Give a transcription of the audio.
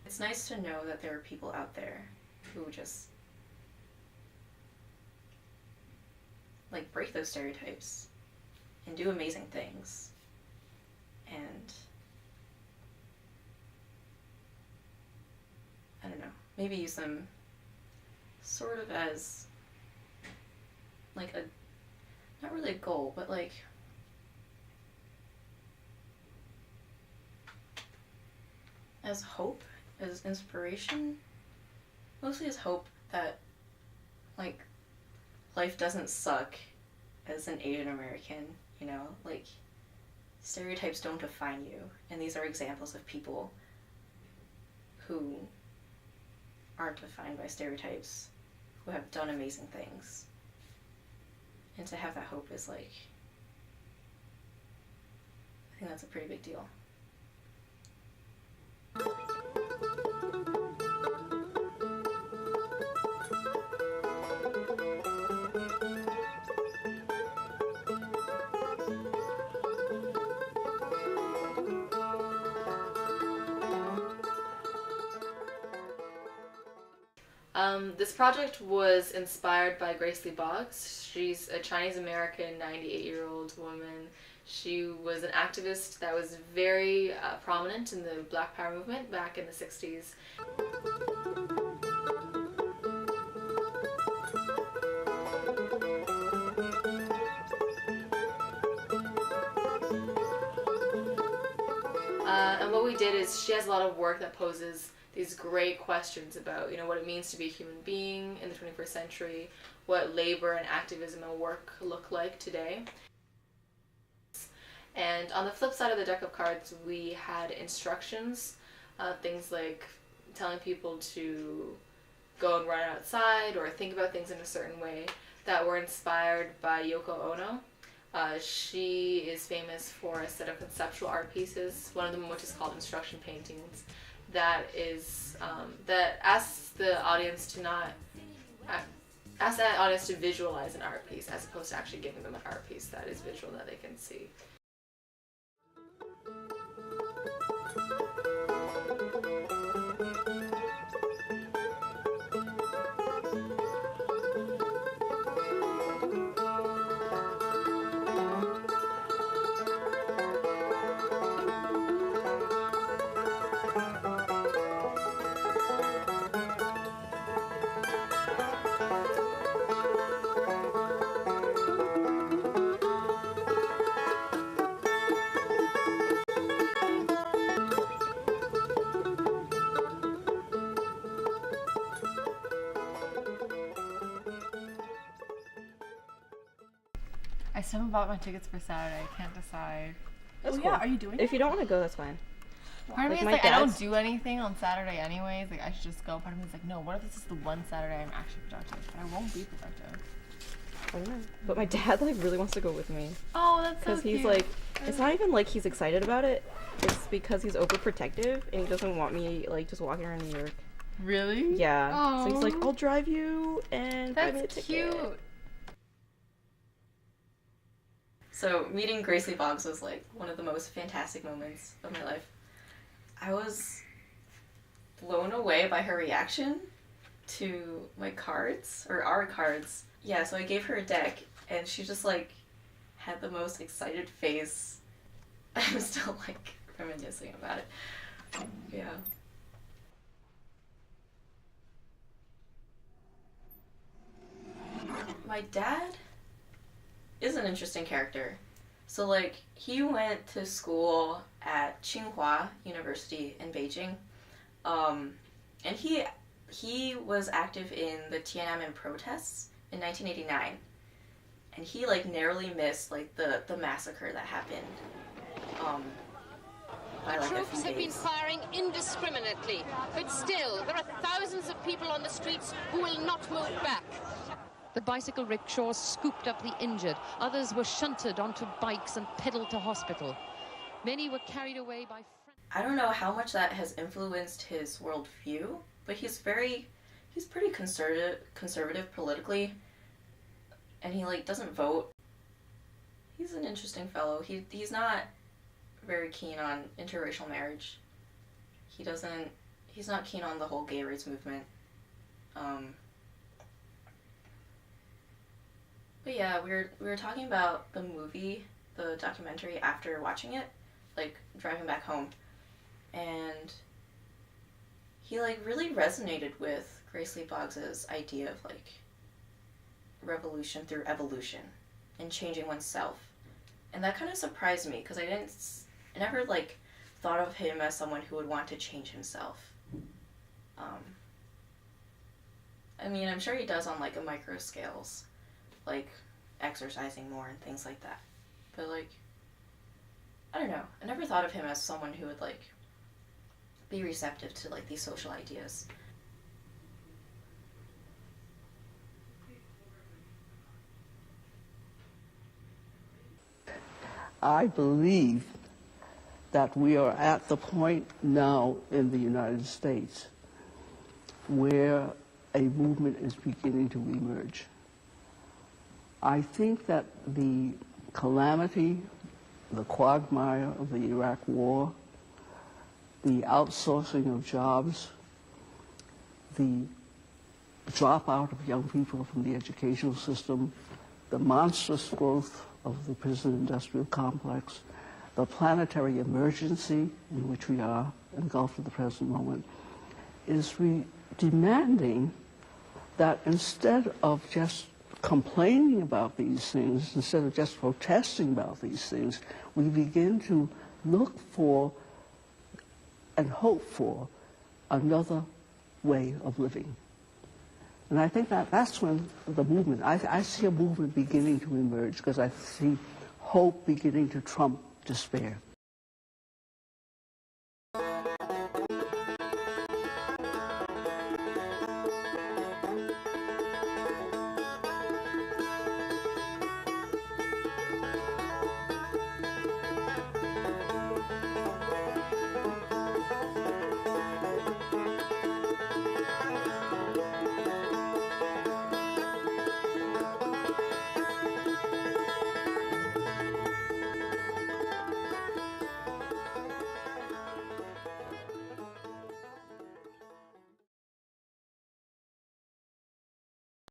It's nice to know that there are people out there who just like break those stereotypes and do amazing things. And I don't know, maybe use them sort of as like a, not really a goal, but like as hope, as inspiration, mostly as hope that like life doesn't suck as an Asian American, you know, like stereotypes don't define you, and these are examples of people who aren't defined by stereotypes, who have done amazing things. And to have that hope is like, I think that's a pretty big deal. This project was inspired by Grace Lee Boggs. She's a Chinese American 98-year-old woman. She was an activist that was very prominent in the Black Power movement back in the 60s. And what we did is she has a lot of work that poses these great questions about, you know, what it means to be a human being in the 21st century, what labor and activism and work look like today. And on the flip side of the deck of cards, we had instructions, things like telling people to go and run outside or think about things in a certain way, that were inspired by Yoko Ono. She is famous for a set of conceptual art pieces, one of them which is called Instruction Paintings, that is that asks the audience to not ask that audience to visualize an art piece as opposed to actually giving them an art piece that is visual, that they can see. I still haven't bought my tickets for Saturday. I can't decide. That's Oh cool. yeah, are you doing If it? you don't want to go, that's fine. Part of me Like is my like, I don't dad's- do anything on Saturday anyways. Like, I should just go. Part of me is like, no, what if this is the one Saturday I'm actually productive? But I won't be productive. I don't know. But my dad like really wants to go with me Oh, that's so because cute. he's like, it's not even like he's excited about it. It's because he's overprotective and he doesn't want me like just walking around New York. Really? Yeah. So he's like, Aw. I'll drive you and buy me a That's ticket. cute. So meeting Grace Lee Boggs was like one of the most fantastic moments of my life. I was blown away by her reaction to my cards, or our cards. Yeah, so I gave her a deck and she just like had the most excited face. I'm still like reminiscing about it. Yeah. My dad is an interesting character. So like he went to school at Tsinghua University in Beijing, and he was active in the Tiananmen protests in 1989, and he like narrowly missed like the massacre that happened by like a Troops few have been days. firing indiscriminately, but still, there are thousands of people on the streets who will not move back. The bicycle rickshaws scooped up the injured. Others were shunted onto bikes and pedaled to hospital. Many were carried away by... I don't know how much that has influenced his worldview, but he's pretty conservative politically, and he like doesn't vote. He's an interesting fellow. He's not very keen on interracial marriage. He doesn't he's not keen on the whole gay rights movement. But yeah, we were talking about the movie, the documentary, after watching it, like driving back home, and he like really resonated with Grace Lee Boggs' idea of like revolution through evolution and changing oneself, and that kind of surprised me because I never like thought of him as someone who would want to change himself. I mean, I'm sure he does on like a micro scales, like exercising more and things like that. But like, I don't know. I never thought of him as someone who would like be receptive to like these social ideas. I believe that we are at the point now in the United States where a movement is beginning to emerge. I think that the calamity, the quagmire of the Iraq War, the outsourcing of jobs, the dropout of young people from the educational system, the monstrous growth of the prison industrial complex, the planetary emergency in which we are engulfed at the present moment, is demanding that instead of just complaining about these things, instead of just protesting about these things, we begin to look for and hope for another way of living. And I think that that's when the movement, I see a movement beginning to emerge because I see hope beginning to trump despair.